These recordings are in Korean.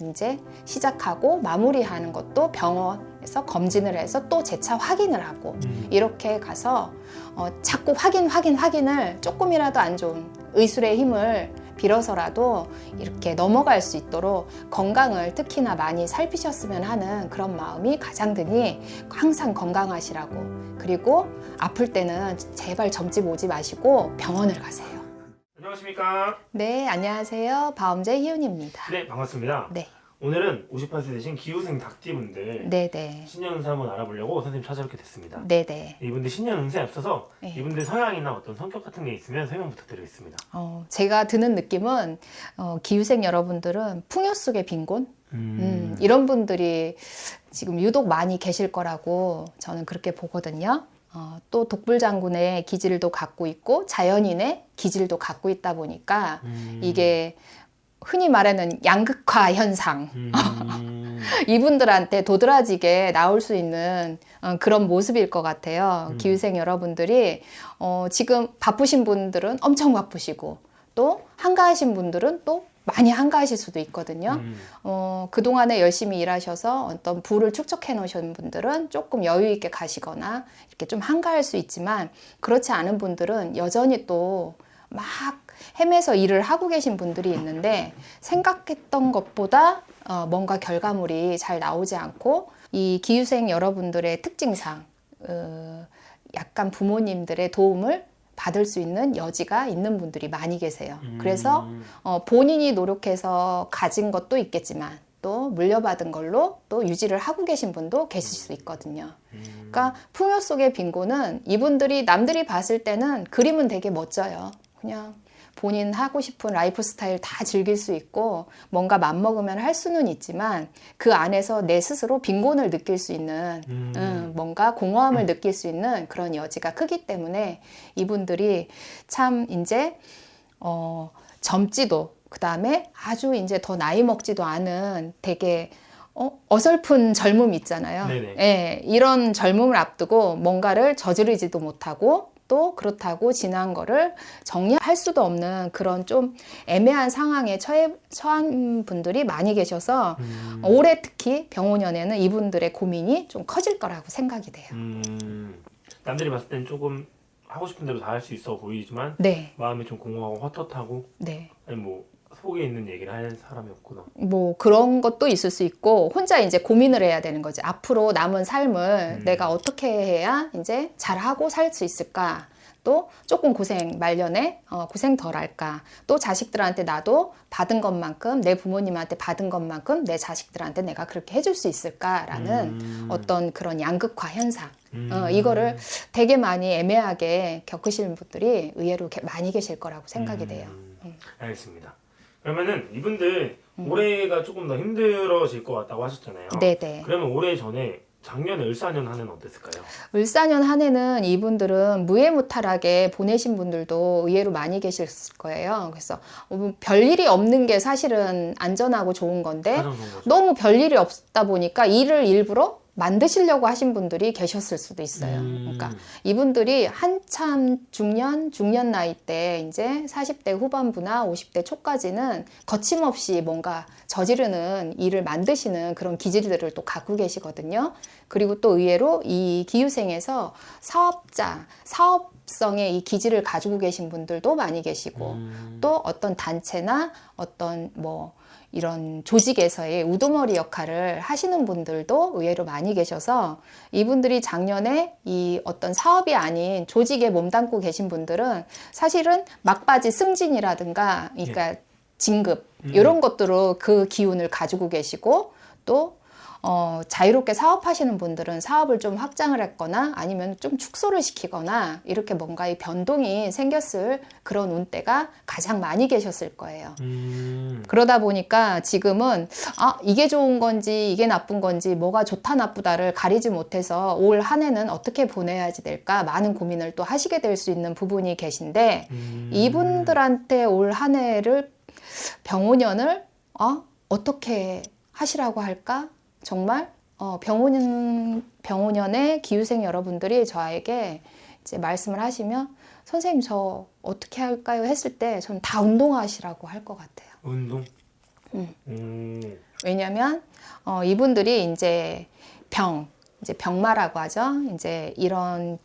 이제 시작하고 마무리하는 것도 병원에서 검진을 해서 또 재차 확인을 하고 이렇게 가서 자꾸 확인을 조금이라도 안 좋은 의술의 힘을 빌어서라도 이렇게 넘어갈 수 있도록 건강을 특히나 많이 살피셨으면 하는 그런 마음이 가장 드니 항상 건강하시라고, 그리고 아플 때는 제발 점집 오지 마시고 병원을 가세요. 안녕하십니까? 네, 안녕하세요. 바엄제 희은입니다. 네, 반갑습니다. 네. 오늘은 58세 되신 기후생 닭띠분들 네네. 신년 운세 한번 알아보려고 선생님 찾아뵙게 됐습니다. 네네. 이분들 신년 운세에 앞서서 네. 이분들 성향이나 어떤 성격 같은 게 있으면 설명 부탁드리겠습니다. 제가 드는 느낌은 기후생 여러분들은 풍요 속의 빈곤? 이런 분들이 지금 유독 많이 계실 거라고 저는 그렇게 보거든요. 또 독불장군의 기질도 갖고 있고 자연인의 기질도 갖고 있다 보니까 이게 흔히 말하는 양극화 현상, 이분들한테 도드라지게 나올 수 있는 그런 모습일 것 같아요. 기후생 여러분들이 지금 바쁘신 분들은 엄청 바쁘시고 또 한가하신 분들은 또 많이 한가하실 수도 있거든요. 그동안에 열심히 일하셔서 어떤 부를 축적해 놓으신 분들은 조금 여유 있게 가시거나 이렇게 좀 한가할 수 있지만, 그렇지 않은 분들은 여전히 또 막 헤매서 일을 하고 계신 분들이 있는데 생각했던 것보다 뭔가 결과물이 잘 나오지 않고, 이 기후생 여러분들의 특징상 약간 부모님들의 도움을 받을 수 있는 여지가 있는 분들이 많이 계세요. 그래서 본인이 노력해서 가진 것도 있겠지만 또 물려받은 걸로 또 유지를 하고 계신 분도 계실 수 있거든요. 그러니까 풍요 속의 빈곤은 이분들이 남들이 봤을 때는 그림은 되게 멋져요. 그냥 본인 하고 싶은 라이프 스타일 다 즐길 수 있고 뭔가 맘먹으면 할 수는 있지만 그 안에서 내 스스로 빈곤을 느낄 수 있는 뭔가 공허함을 느낄 수 있는 그런 여지가 크기 때문에 이분들이 참 이제 젊지도, 그 다음에 아주 이제 더 나이 먹지도 않은 되게 어설픈 젊음 있잖아요. 예, 이런 젊음을 앞두고 뭔가를 저지르지도 못하고 또 그렇다고 지난 거를 정리할 수도 없는 그런 좀 애매한 상황에 처한 분들이 많이 계셔서 올해 특히 병오년에는 이분들의 고민이 좀 커질 거라고 생각이 돼요. 남들이 봤을 땐 조금 하고 싶은 대로 다 할 수 있어 보이지만 네. 마음이 좀 공허하고 헛헛하고, 네. 아니 뭐 속에 있는 얘기를 할 사람이 없구나. 뭐 그런 것도 있을 수 있고, 혼자 이제 고민을 해야 되는 거지. 앞으로 남은 삶을 내가 어떻게 해야 이제 잘하고 살 수 있을까? 또 조금 고생 말년에 고생 덜 할까? 또 자식들한테 나도 받은 것만큼, 내 부모님한테 받은 것만큼 내 자식들한테 내가 그렇게 해줄 수 있을까라는 어떤 그런 양극화 현상, 이거를 되게 많이 애매하게 겪으시는 분들이 의외로 많이 계실 거라고 생각이 돼요. 알겠습니다. 그러면은 이분들 올해가 조금 더 힘들어질 것 같다고 하셨잖아요. 네네. 그러면 올해 전에 작년에 을사년 한 해는 어땠을까요? 을사년 한 해는 이분들은 무해무탈하게 보내신 분들도 의외로 많이 계실 거예요. 그래서 별일이 없는 게 사실은 안전하고 좋은 건데 가장 좋은 거죠. 너무 별일이 없다 보니까 일을 일부러 만드시려고 하신 분들이 계셨을 수도 있어요. 그러니까 이분들이 한참 중년 나이 때 이제 40대 후반부나 50대 초까지는 거침없이 뭔가 저지르는 일을 만드시는 그런 기질들을 또 갖고 계시거든요. 그리고 또 의외로 이 기후생에서 사업성의 이 기질을 가지고 계신 분들도 많이 계시고, 또 어떤 단체나 어떤 뭐 이런 조직에서의 우두머리 역할을 하시는 분들도 의외로 많이 계셔서, 이분들이 작년에 이 어떤 사업이 아닌 조직에 몸담고 계신 분들은 사실은 막바지 승진이라든가, 그러니까 진급 이런 것들로 그 기운을 가지고 계시고, 또 자유롭게 사업하시는 분들은 사업을 좀 확장을 했거나 아니면 좀 축소를 시키거나 이렇게 뭔가 이 변동이 생겼을 그런 운대가 가장 많이 계셨을 거예요. 그러다 보니까 지금은 이게 좋은 건지 이게 나쁜 건지, 뭐가 좋다 나쁘다를 가리지 못해서 올 한 해는 어떻게 보내야지 될까 많은 고민을 또 하시게 될 수 있는 부분이 계신데, 이분들한테 올 한 해를 병오년을 어떻게 하시라고 할까? 정말 병오년의 기후생 여러분들이 저에게 이제 말씀을 하시면, 선생님 저 어떻게 할까요? 했을 때 저는 다 운동하시라고 할 것 같아요. 운동? 왜냐면 이분들이 이제 이제 병마라고 하죠. 이제 이런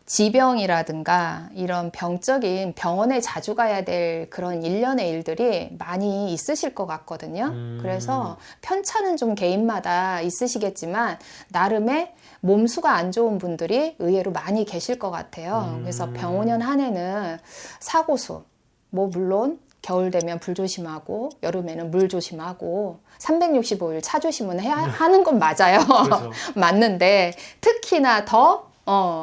지병이라든가 이런 병적인 병원에 자주 가야 될 그런 일련의 일들이 많이 있으실 것 같거든요. 그래서 편차는 좀 개인마다 있으시겠지만 나름의 몸수가 안 좋은 분들이 의외로 많이 계실 것 같아요. 그래서 병원년 한 해는 사고수, 뭐 물론 겨울 되면 불 조심하고 여름에는 물 조심하고 365일 차 조심은 해야 하는 건 맞아요. 그렇죠. 맞는데 특히나 더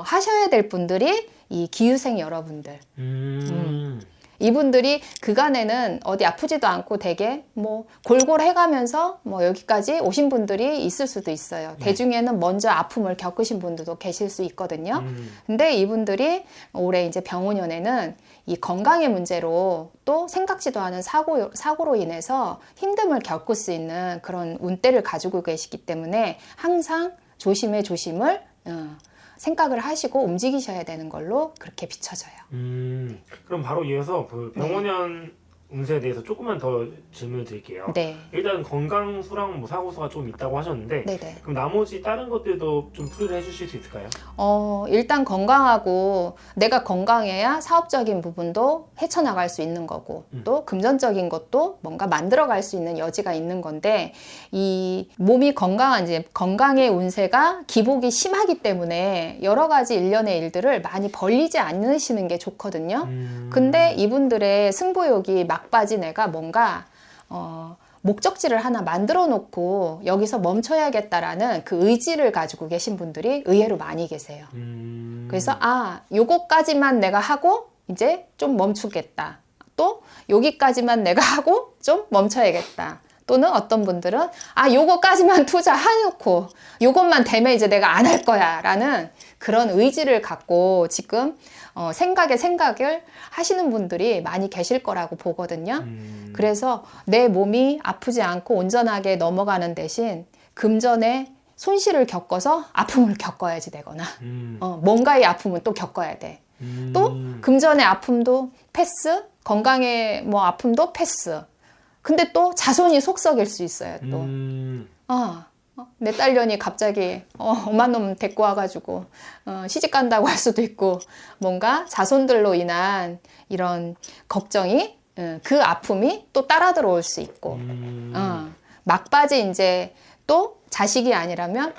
하셔야 될 분들이 이 기후생 여러분들. 이분들이 그간에는 어디 아프지도 않고 되게 뭐 골골 해가면서 뭐 여기까지 오신 분들이 있을 수도 있어요. 네. 대중에는 먼저 아픔을 겪으신 분들도 계실 수 있거든요. 근데 이분들이 올해 이제 병오년에는 이 건강의 문제로 또 생각지도 않은 사고로 인해서 힘듦을 겪을 수 있는 그런 운대를 가지고 계시기 때문에 항상 조심의 조심을 생각을 하시고 움직이셔야 되는 걸로 그렇게 비춰져요. 그럼 바로 이어서 그 병원년 운세에 대해서 조금만 더 질문을 드릴게요. 네. 일단 건강수랑 뭐 사고수가 좀 있다고 하셨는데 네네. 그럼 나머지 다른 것들도 좀 풀이를 해주실 수 있을까요? 일단 건강하고 내가 건강해야 사업적인 부분도 헤쳐나갈 수 있는 거고 또 금전적인 것도 뭔가 만들어갈 수 있는 여지가 있는 건데 이 몸이 건강한 이제 건강의 운세가 기복이 심하기 때문에 여러 가지 일련의 일들을 많이 벌리지 않으시는 게 좋거든요. 근데 이분들의 승부욕이 막바지 내가 뭔가 목적지를 하나 만들어 놓고 여기서 멈춰야겠다라는 그 의지를 가지고 계신 분들이 의외로 많이 계세요. 그래서 요거까지만 내가 하고 이제 좀 멈추겠다. 또 여기까지만 내가 하고 좀 멈춰야겠다. 또는 어떤 분들은 요거까지만 투자해놓고 요것만 되면 이제 내가 안 할 거야 라는 그런 의지를 갖고 지금 생각을 하시는 분들이 많이 계실 거라고 보거든요. 그래서 내 몸이 아프지 않고 온전하게 넘어가는 대신 금전에 손실을 겪어서 아픔을 겪어야지 되거나 뭔가의 아픔은 또 겪어야 돼. 또 금전의 아픔도 패스, 건강의 뭐 아픔도 패스. 근데 또 자손이 속썩일 수 있어요. 또 내 딸년이 갑자기 엄한 놈 데리고 와가지고 시집 간다고 할 수도 있고 뭔가 자손들로 인한 이런 걱정이 그 아픔이 또 따라 들어올 수 있고 막바지 이제 또 자식이 아니라면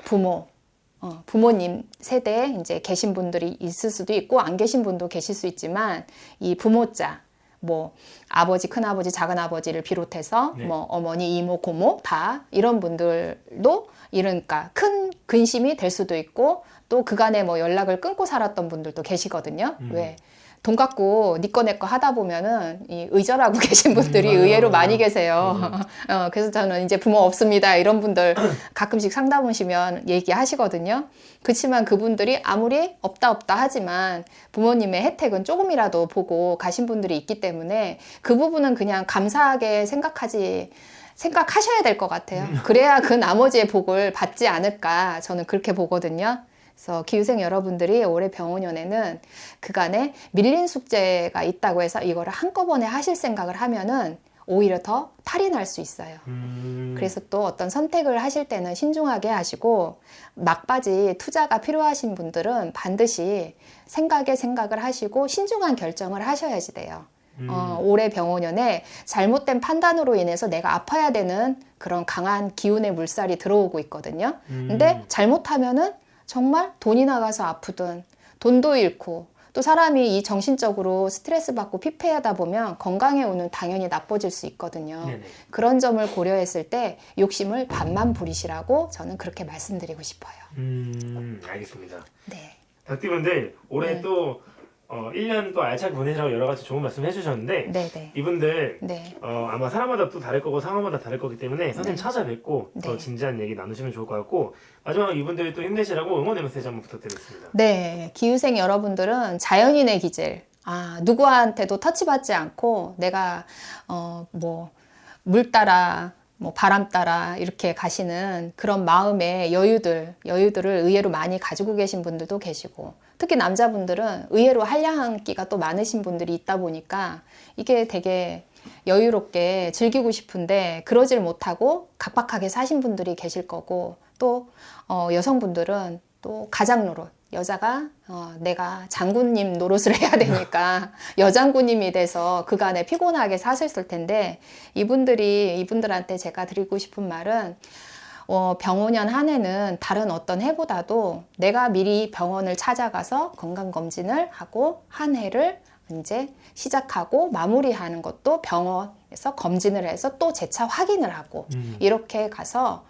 부모님 세대에 이제 계신 분들이 있을 수도 있고 안 계신 분도 계실 수 있지만 이 부모자 뭐 아버지, 큰아버지, 작은아버지를 비롯해서 네. 뭐 어머니, 이모, 고모 다 이런 분들도 그러니까 큰 근심이 될 수도 있고 또 그간에 뭐 연락을 끊고 살았던 분들도 계시거든요. 왜? 돈 갖고 니 거 내 거 하다 보면은 이 의절하고 계신 분들이 의외로 많이 계세요. 그래서 저는 이제 부모 없습니다. 이런 분들 가끔씩 상담 오시면 얘기하시거든요. 그렇지만 그분들이 아무리 없다 하지만 부모님의 혜택은 조금이라도 보고 가신 분들이 있기 때문에 그 부분은 그냥 감사하게 생각하셔야 될 것 같아요. 그래야 그 나머지의 복을 받지 않을까 저는 그렇게 보거든요. 그래서 기후생 여러분들이 올해 병오년에는 그간에 밀린 숙제가 있다고 해서 이거를 한꺼번에 하실 생각을 하면은 오히려 더 탈이 날 수 있어요. 그래서 또 어떤 선택을 하실 때는 신중하게 하시고 막바지 투자가 필요하신 분들은 반드시 생각을 하시고 신중한 결정을 하셔야지 돼요. 올해 병오년에 잘못된 판단으로 인해서 내가 아파야 되는 그런 강한 기운의 물살이 들어오고 있거든요. 근데 잘못하면은 정말 돈이 나가서 아프든 돈도 잃고 또 사람이 이 정신적으로 스트레스 받고 피폐하다 보면 건강의 운은 당연히 나빠질 수 있거든요. 네네. 그런 점을 고려했을 때 욕심을 반만 부리시라고 저는 그렇게 말씀드리고 싶어요. 알겠습니다. 네. 닭띠분들 올해 네. 또 1년 또 알차게 보내시라고 여러 가지 좋은 말씀 해주셨는데 네네. 이분들 네. 아마 사람마다 또 다를 거고 상황마다 다를 거기 때문에 선생님 찾아뵙고 더 네. 진지한 얘기 나누시면 좋을 것 같고 마지막으로 이분들이 또 힘내시라고 응원의 메시지 한번 부탁드리겠습니다. 네, 기후생 여러분들은 자연인의 기질. 누구한테도 터치받지 않고 내가 뭐 물 따라 뭐 바람 따라 이렇게 가시는 그런 마음의 여유들을 의외로 많이 가지고 계신 분들도 계시고 특히 남자분들은 의외로 한량기가 또 많으신 분들이 있다 보니까 이게 되게 여유롭게 즐기고 싶은데 그러질 못하고 각박하게 사신 분들이 계실 거고, 또 여성분들은 또 가장 노릇, 여자가 내가 장군님 노릇을 해야 되니까 여장군님이 돼서 그간에 피곤하게 사셨을 텐데, 이분들한테 제가 드리고 싶은 말은 병원년 한 해는 다른 어떤 해보다도 내가 미리 병원을 찾아가서 건강검진을 하고 한 해를 이제 시작하고 마무리하는 것도 병원에서 검진을 해서 또 재차 확인을 하고, 이렇게 가서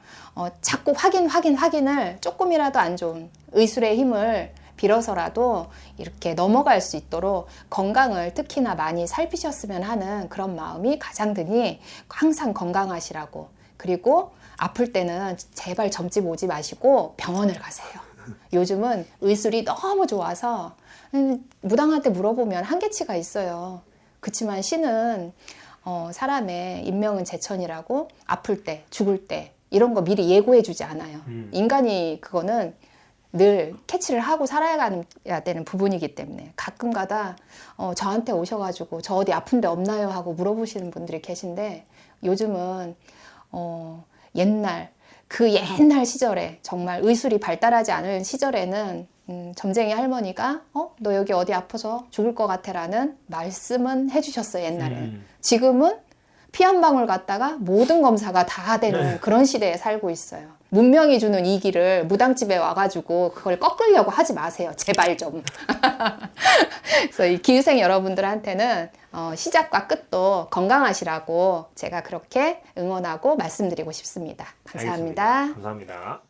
자꾸 확인을 조금이라도 안 좋은 의술의 힘을 빌어서라도 이렇게 넘어갈 수 있도록 건강을 특히나 많이 살피셨으면 하는 그런 마음이 가장 드니, 항상 건강하시라고. 그리고 아플 때는 제발 점집 오지 마시고 병원을 가세요. 요즘은 의술이 너무 좋아서 무당한테 물어보면 한계치가 있어요. 그렇지만 신은 사람의 인명은 제천이라고, 아플 때, 죽을 때 이런 거 미리 예고해 주지 않아요. 인간이 그거는 늘 캐치를 하고 살아야 되는 부분이기 때문에, 가끔가다 저한테 오셔가지고 저 어디 아픈 데 없나요 하고 물어보시는 분들이 계신데, 요즘은 그 옛날 시절에, 정말 의술이 발달하지 않은 시절에는 점쟁이 할머니가 너 여기 어디 아파서 죽을 것 같아 라는 말씀은 해주셨어요, 옛날에. 지금은 피 한 방울 갔다가 모든 검사가 다 되는 그런 시대에 살고 있어요. 문명이 주는 이 길을 무당집에 와가지고 그걸 꺾으려고 하지 마세요, 제발 좀. 그래서 이 기후생 여러분들한테는 시작과 끝도 건강하시라고 제가 그렇게 응원하고 말씀드리고 싶습니다. 감사합니다. 감사합니다.